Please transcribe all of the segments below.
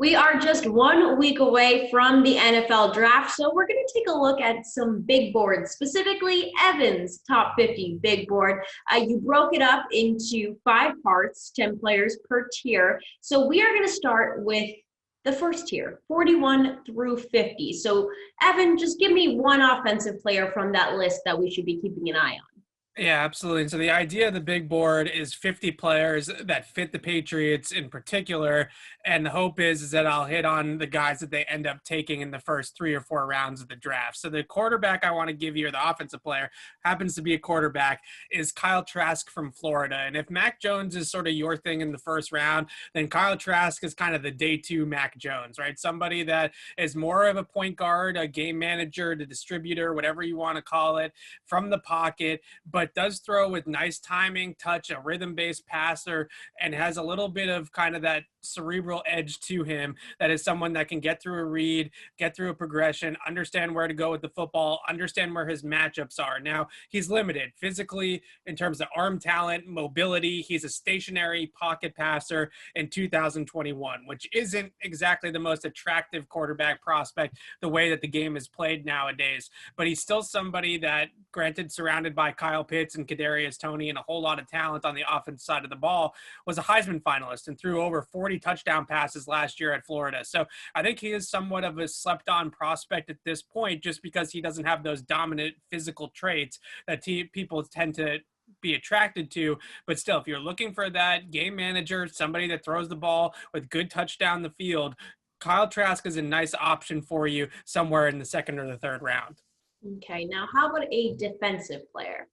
We are just 1 week away from the NFL draft, so we're going to take a look at some big boards, specifically Evan's top 50 big board. You broke it up into 5 parts, 10 players per tier. So we are going to start with the first tier, 41 through 50. So Evan, just give me one offensive player from that list that we should be keeping an eye on. Yeah, absolutely. So the idea of the big board is 50 players that fit the Patriots in particular. And the hope is that I'll hit on the guys that they end up taking in the first 3 or 4 rounds of the draft. So the quarterback I want to give you, or the offensive player, happens to be a quarterback, is Kyle Trask from Florida. And if Mac Jones is sort of your thing in the first round, then Kyle Trask is kind of the day 2 Mac Jones, right? Somebody that is more of a point guard, a game manager, the distributor, whatever you want to call it, from the pocket, but does throw with nice timing, touch, a rhythm-based passer, and has a little bit of kind of that cerebral edge to him that is someone that can get through a read, get through a progression, understand where to go with the football, understand where his matchups are. Now, he's limited physically in terms of arm talent, mobility. He's a stationary pocket passer in 2021, which isn't exactly the most attractive quarterback prospect the way that the game is played nowadays. But he's still somebody that, granted, surrounded by Kyle Pitts and Kadarius Toney and a whole lot of talent on the offense side of the ball, was a Heisman finalist and threw over 40 touchdown passes last year at Florida. So I think he is somewhat of a slept-on prospect at this point, just because he doesn't have those dominant physical traits that people tend to be attracted to. But still, if you're looking for that game manager, somebody that throws the ball with good touch down the field, Kyle Trask is a nice option for you somewhere in the second or the third round. Okay, now how about a defensive player?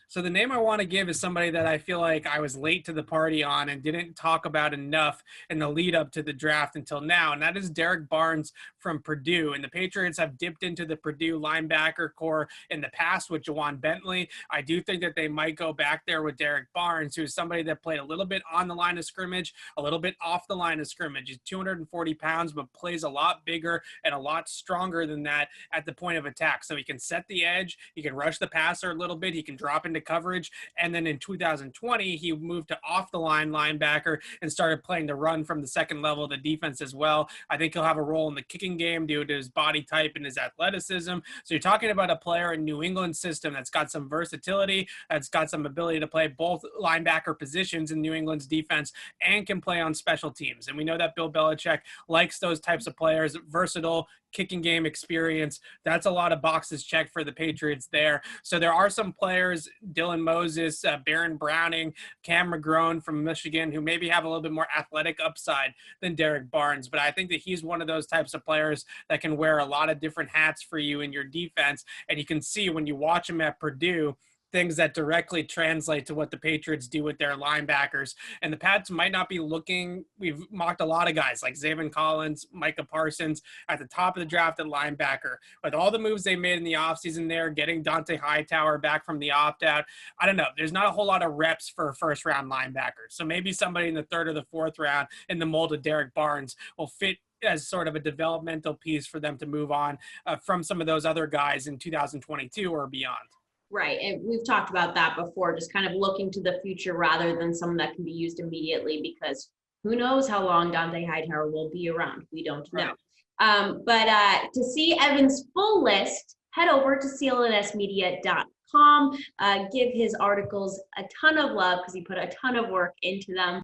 So the name I want to give is somebody that I feel like I was late to the party on and didn't talk about enough in the lead up to the draft until now, and that is Derek Barnes from Purdue. And the Patriots have dipped into the Purdue linebacker core in the past with Juwan Bentley. I do think that they might go back there with Derek Barnes, who is somebody that played a little bit on the line of scrimmage, a little bit off the line of scrimmage. He's 240 pounds, but plays a lot bigger and a lot stronger than that at the point of attack. So he can set the edge, he can rush the passer a little bit, he can drop into coverage. And then in 2020, he moved to off the line linebacker and started playing the run from the second level of the defense as well. I think he'll have a role in the kicking game due to his body type and his athleticism. So you're talking about a player in New England system that's got some versatility, that's got some ability to play both linebacker positions in New England's defense and can play on special teams. And we know that Bill Belichick likes those types of players, versatile, kicking game experience. That's a lot of boxes checked for the Patriots there. So there are some players, Dylan Moses, Baron Browning, Cam McGrone from Michigan, who maybe have a little bit more athletic upside than Derek Barnes. But I think that he's one of those types of players that can wear a lot of different hats for you in your defense. And you can see when you watch him at Purdue, things that directly translate to what the Patriots do with their linebackers. And the Pats might not be looking, we've mocked a lot of guys like Zaven Collins, Micah Parsons at the top of the draft at linebacker. With all the moves they made in the offseason there, getting Dante Hightower back from the opt-out, I don't know. There's not a whole lot of reps for a first-round linebacker. So maybe somebody in the 3rd or the 4th round in the mold of Derek Barnes will fit as sort of a developmental piece for them to move on from some of those other guys in 2022 or beyond. Right, and we've talked about that before, just kind of looking to the future rather than someone that can be used immediately, because who knows how long Dante Hightower will be around. We don't know. Right. But to see Evan's full list, head over to clnsmedia.com. Give his articles a ton of love because he put a ton of work into them.